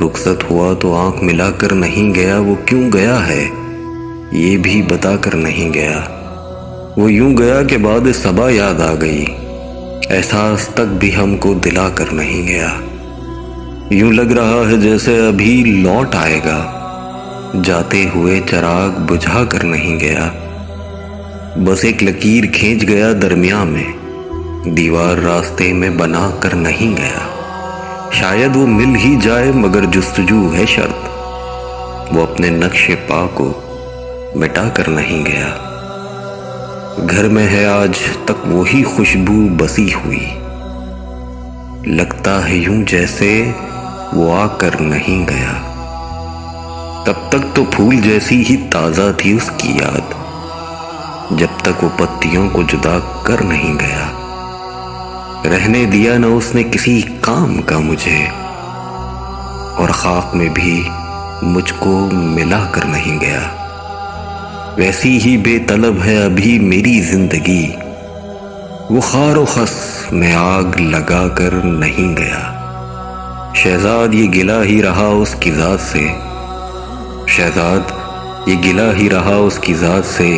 رخصت ہوا تو آنکھ ملا کر نہیں گیا، وہ کیوں گیا ہے یہ بھی بتا کر نہیں گیا۔ وہ یوں گیا کہ بعد صبا یاد آ گئی، احساس تک بھی ہم کو دلا کر نہیں گیا۔ یوں لگ رہا ہے جیسے ابھی لوٹ آئے گا، جاتے ہوئے چراغ بجھا کر نہیں گیا۔ بس ایک لکیر کھینچ گیا درمیان میں، دیوار راستے میں بنا کر نہیں گیا۔ شاید وہ مل ہی جائے مگر جستجو ہے شرط، وہ اپنے نقش پا کو مٹا کر نہیں گیا۔ گھر میں ہے آج تک وہی خوشبو بسی ہوئی، لگتا ہے یوں جیسے وہ آ کر نہیں گیا۔ تب تک تو پھول جیسی ہی تازہ تھی اس کی یاد، جب تک وہ پتیوں کو جدا کر نہیں گیا۔ رہنے دیا نہ اس نے کسی کام کا مجھے، اور خاک میں بھی مجھ کو ملا کر نہیں گیا۔ ویسی ہی بے طلب ہے ابھی میری زندگی، وہ خار و خس میں آگ لگا کر نہیں گیا۔ شہزاد یہ گلہ ہی رہا اس کی ذات سے، شہزاد یہ گلہ ہی رہا اس کی ذات سے،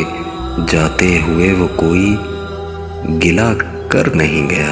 جاتے ہوئے وہ کوئی گلہ کر نہیں گیا۔